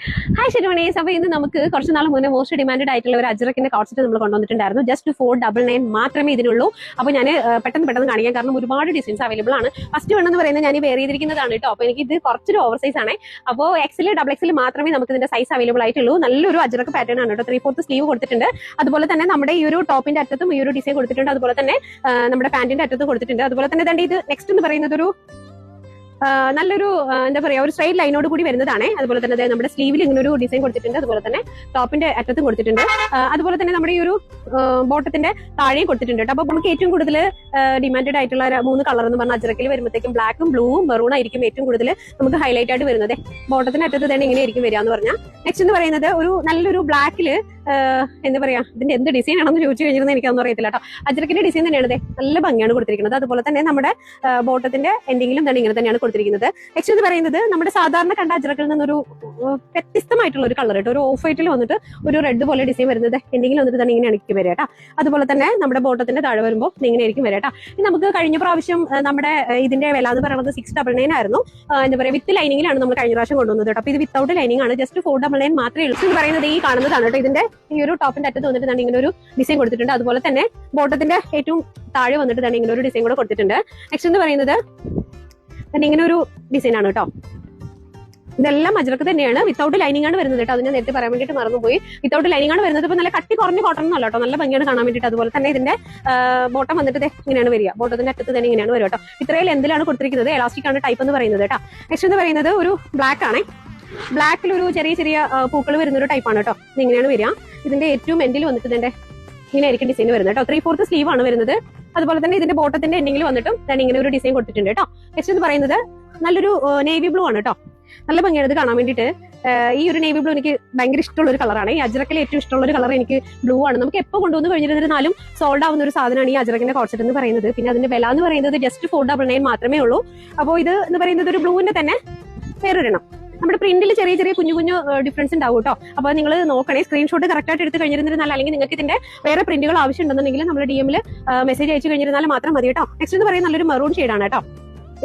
Hi ഷെരുമണീസ്. അപ്പോൾ ഇന്ന് നമുക്ക് കുറച്ച് നാൾ മുന്നേ മോസ്റ്റ് ഡിമാൻഡഡ് ആയിട്ടുള്ള ഒരു അജ്രക്കിന്റെ കോൺസെപ്റ്റ് നമ്മൾ കൊണ്ടുവന്നിട്ടുണ്ടായിരുന്നു. ജസ്റ്റ് 499 മാത്രമേ ഇതിനുള്ളൂ. അപ്പോൾ ഞാൻ പെട്ടെന്ന് കാണിക്കാം, കാരണം ഒരുപാട് ഡിസൈൻസ് അവൈലബിൾ ആണ്. ഫസ്റ്റ് വേണമെന്ന് പറയുന്നത് ഞാൻ ഈ വേറെ ചെയ്തിരിക്കുന്നതാണ് കേട്ടോ. അപ്പോൾ എനിക്ക് ഇത് കുറച്ചൊരു ഓവർ സൈസ് ആണ്. അപ്പോൾ എക്സിൽ ഡബിൾ എക്സിൽ മാത്രമേ നമുക്ക് ഇതിന്റെ സൈസ് അവൈലബിൾ ആയിട്ടുള്ളൂ. നല്ലൊരു അജ്രക്ക് പാറ്റേൺ ആണ് കേട്ടോ. 3/4 സ്ലീവ് കൊടുത്തിട്ടുണ്ട്. അതുപോലെ തന്നെ നമ്മുടെ ഈ ഒരു ടോപ്പിന്റെ അറ്റത്തും ഈ ഒരു ഡിസൈൻ കൊടുത്തിട്ടുണ്ട്. അതുപോലെ തന്നെ നമ്മുടെ പാന്റിന്റെ അറ്റത്തും കൊടുത്തിട്ടുണ്ട്. അതുപോലെ തന്നെ ഇത് നെക്സ്റ്റ് എന്ന് പറയുന്നത് ഒരു നല്ലൊരു എന്താ പറയാ, ഒരു സ്ട്രൈറ്റ് ലൈനോട് കൂടി വരുന്നതാണ്. അതുപോലെ തന്നെ നമ്മുടെ സ്ലീവിൽ ഇങ്ങനെ ഒരു ഡിസൈൻ കൊടുത്തിട്ടുണ്ട്. അതുപോലെ തന്നെ ടോപ്പിന്റെ അറ്റത്തും കൊടുത്തിട്ടുണ്ട്. അതുപോലെ തന്നെ നമ്മുടെ ഈ ഒരു ബോട്ടത്തിന്റെ താഴെയും കൊടുത്തിട്ടുണ്ട് കേട്ടോ. അപ്പൊ നമുക്ക് ഏറ്റവും കൂടുതൽ ഡിമാൻഡഡ് ആയിട്ടുള്ള 3 കളർ എന്ന് പറഞ്ഞാൽ അജ്രക്കിൽ വരുമ്പോഴത്തേക്കും ബ്ലാക്കും ബ്ലൂവും മെറൂൺ ആയിരിക്കും ഏറ്റവും കൂടുതൽ നമുക്ക് ഹൈലൈറ്റ് ആയിട്ട് വരുന്നത്. ബോട്ടത്തിന്റെ അറ്റത്ത് തന്നെ ഇങ്ങനെ ആയിരിക്കും വരിക എന്ന് പറഞ്ഞാൽ. നെക്സ്റ്റ് എന്ന് പറയുന്നത് ഒരു നല്ലൊരു ബ്ലാക്കില് എന്താ പറയാ, ഇതിന്റെ എന്ത് ഡിസൈൻ ആണെന്ന് ചോദിച്ചു കഴിഞ്ഞിരുന്നത് എനിക്കൊന്നും അറിയത്തില്ല കേട്ടോ. അജ്രക്കിന്റെ ഡിസൈൻ തന്നെയാണ് നല്ല ഭംഗിയാണ് കൊടുത്തിരിക്കുന്നത്. അതുപോലെ തന്നെ നമ്മുടെ ബോട്ടത്തിന്റെ എൻഡിങ്ങിലും തന്നെ ഇങ്ങനെ തന്നെയാണ് കൊടുത്തിരിക്കുന്നത്. നെക്സ്റ്റ് എന്ന് പറയുന്നത് നമ്മുടെ സാധാരണ കണ്ട അജ്രക്കിൽ നിന്നൊരു വ്യത്യസ്തമായിട്ടുള്ള ഒരു കളർ കേട്ടോ. ഒരു ഓഫ് വൈറ്റിൽ വന്നിട്ട് ഒരു റെഡ് പോലെ ഡിസൈൻ വരുന്നത് എൻഡിങ്ങിൽ വന്നിട്ട് തന്നെ ഇങ്ങനെ എനിക്ക് വരാം കേട്ടോ. അതുപോലെ തന്നെ നമ്മുടെ ബോട്ടത്തിന്റെ താഴെ വരുമ്പോൾ ഇങ്ങനെ ആയിരിക്കും വരാം കേട്ടോ. നമുക്ക് കഴിഞ്ഞ പ്രാവശ്യം നമ്മുടെ ഇതിന്റെ വില എന്ന് പറയുന്നത് 699 ആയിരുന്നു. എന്താ പറയാ, വിത്ത് ലൈനിങ്ങിലാണ് നമ്മൾ കഴിഞ്ഞ പ്രാവശ്യം കൊണ്ടുവന്നത് കേട്ടോ. അപ്പൊ ഇത് വിത്തൗട്ട് ലൈനിങ് ആണ്. ജസ്റ്റ് 499 മാത്രമേ ഉള്ളൂ. എന്ന് പറയുന്നത് ഈ കാണുന്നതാണ് കേട്ടോ. ഇതിന്റെ ഈ ഒരു ടോപ്പിന്റെ അറ്റത്ത് വന്നിട്ട് തന്നെ ഇങ്ങനെ ഒരു ഡിസൈൻ കൊടുത്തിട്ടുണ്ട്. അതുപോലെ തന്നെ ബോട്ടത്തിന്റെ ഏറ്റവും താഴെ വന്നിട്ട് തന്നെ ഇങ്ങനെ ഒരു ഡിസൈൻ കൂടെ കൊടുത്തിട്ടുണ്ട്. നെക്സ്റ്റ് എന്ന് പറയുന്നത് തന്നെ ഇങ്ങനെ ഒരു ഡിസൈൻ ആണ് കേട്ടോ. ഇതെല്ലാം അജ്രക്ക് തന്നെയാണ്. വിത്തൗട്ട് ലൈനിങ് ആണ് വരുന്നത് കേട്ടോ. അത് ഞാൻ നേരത്തെ പറയാൻ വേണ്ടിയിട്ട് മറന്നുപോയി. വിത്തൗട്ട് ലൈനിങ് ആണ് വരുന്നത്. ഇപ്പൊ നല്ല കട്ടി കുറഞ്ഞ കോട്ടൺ എന്നല്ല കേട്ടോ. നല്ല ഭംഗിയാണ് കാണാൻ വേണ്ടിയിട്ട്. അതുപോലെ തന്നെ ഇതിന്റെ ബോട്ടം വന്നിട്ട് ഇങ്ങനെയാണ് വരിക. ബോട്ടത്തിന്റെ അറ്റത്ത് തന്നെ ഇങ്ങനെയാണ് വരിക കേട്ടോ. ഇത്രയും ലെന്തിലാണ് കൊടുത്തിരിക്കുന്നത്. എലാസ്റ്റിക് ആണ് ടൈപ്പ് എന്ന് പറയുന്നത് കേട്ടോ. നെക്സ്റ്റ് എന്ന് പറയുന്നത് ഒരു ബ്ലാക്ക് ആണ്. ബ്ലാക്കിൽ ഒരു ചെറിയ പൂക്കൾ വരുന്ന ഒരു ടൈപ്പാണ് കേട്ടോ. ഇങ്ങനെയാണ് വരിക. ഇതിന്റെ ഏറ്റവും എൻഡിൽ വന്നിട്ട് ഇതിന്റെ ഇങ്ങനെ ആയിരിക്കും ഡിസൈൻ വരുന്നത് കേട്ടോ. 3/4 സ്ലീവ് ആണ് വരുന്നത്. അതുപോലെ തന്നെ ഇതിന്റെ ബോട്ടത്തിന്റെ എൻഡിങ്ങിൽ വന്നിട്ടും ഇങ്ങനെ ഒരു ഡിസൈൻ കൊടുത്തിട്ടുണ്ട് കേട്ടോ. നെക്സ്റ്റ് എന്ന് പറയുന്നത് നല്ലൊരു നേവി ബ്ലൂ ആണ് കേട്ടോ. നല്ല ഭംഗിയാണ് ഇത് കാണാൻ വേണ്ടിയിട്ട്. ഈ ഒരു നേവി ബ്ലൂ എനിക്ക് ഭയങ്കര ഇഷ്ടമുള്ള ഒരു കളറാണ്. ഈ അജ്രക്കിൽ ഏറ്റവും ഇഷ്ടമുള്ള ഒരു കളർ എനിക്ക് ബ്ലൂ ആണ്. നമുക്ക് എപ്പോൾ കൊണ്ടുവന്ന് കഴിഞ്ഞിരുന്നാലും സോൾഡ് ആവുന്ന ഒരു സാധനമാണ് ഈ അജ്രക്കിന്റെ കോൺസെപ്റ്റ് എന്ന് പറയുന്നത്. പിന്നെ അതിന്റെ വില എന്ന് പറയുന്നത് ജസ്റ്റ് 499 മാത്രമേ ഉള്ളൂ. അപ്പോൾ ഇത് എന്ന് പറയുന്നത് ഒരു ബ്ലൂവിന്റെ തന്നെ വേറൊരെണ്ണം. നമ്മുടെ പ്രിന്റിൽ ചെറിയ കുഞ്ഞു ഡിഫറൻസ് ഉണ്ടാവും കേട്ടോ. അപ്പൊ നിങ്ങൾ നോക്കണേ, സ്ക്രീൻഷോട്ട് കറക്റ്റ് ആയിട്ട് എടുത്ത് കഴിഞ്ഞിരുന്നാൽ, അല്ലെങ്കിൽ നിങ്ങൾക്ക് ഇതിന്റെ വേറെ പ്രിന്റുകൾ ആവശ്യമുണ്ടെന്നുണ്ടെങ്കിൽ നമ്മൾ DM മെസ്സേജ് അയച്ചു കഴിഞ്ഞിരുന്നാൽ മാത്രം മതി കേട്ടോ. നെക്സ്റ്റ് എന്ന് പറയുന്നത് നല്ലൊരു മെറൂൺ ഷെയ്ഡാണ് കേട്ടോ.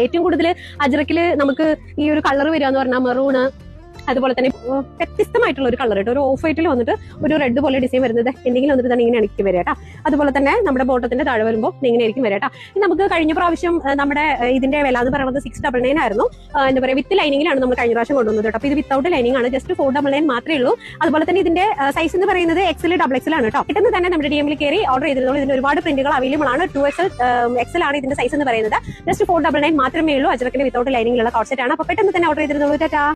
ഏറ്റവും കൂടുതൽ അജ്രക്കിൽ നമുക്ക് ഈ ഒരു കളർ വരിക എന്ന് പറഞ്ഞാൽ മെറൂണ്, അതുപോലെ തന്നെ വ്യത്യസ്തമായിട്ടുള്ള ഒരു കളർ കേട്ടോ. ഒരു ഓഫ് വൈറ്റിൽ വന്നിട്ട് ഒരു റെഡ് പോലെ ഡിസൈൻ വരുന്നത് എന്തെങ്കിലും വന്നിട്ട് തന്നെ ഇങ്ങനെ എനിക്ക് വരാം കേട്ടോ. അതുപോലെ തന്നെ നമ്മുടെ ബോട്ടത്തിന്റെ താഴെ വരുമ്പോൾ ഇങ്ങനെ ആയിരിക്കും വരാം കേട്ടോ. നമുക്ക് കഴിഞ്ഞ പ്രാവശ്യം നമ്മുടെ ഇതിന്റെ വില എന്ന് പറയുന്നത് 699 ആയിരുന്നു. എന്താ പറയാ, വിത്ത് ലൈനിങ്ങിലാണ് നമ്മൾ കഴിഞ്ഞ പ്രാവശ്യം കൊണ്ടുവന്നത് കേട്ടോ. അപ്പൊ ഇത് വിത്തൗട്ട് ലൈനിങ് ആണ്. ജസ്റ്റ് 499 മാത്രമേ ഉള്ളൂ. അതുപോലെ തന്നെ ഇതിന്റെ സൈസ് എന്ന് പറയുന്നത് XL ഡബിൾ XL ആണ് കേട്ടോ. പെട്ടെന്ന് തന്നെ നമ്മുടെ DM കയറി ഓർഡർ ചെയ്തിരുന്നോളൂ. ഇതിന് ഒരുപാട് പ്രിന്റുകൾ അവൈലബിൾ ആണ്. 2XL XL ആണ് ഇതിന്റെ സൈസ് എന്ന് പറയുന്നത്. ജസ്റ്റ് 499 മാത്രമേ ഉള്ളൂ. അജ്രക്കിന്റെ വിത്തൗട്ട് ലൈനിങ്ങിലുള്ള കോൺസെപ്റ്റ് ആണ്. അപ്പൊ പെട്ടെന്ന് തന്നെ ഓർഡർ ചെയ്തിരുന്നോളൂ. ടാറ്റാ.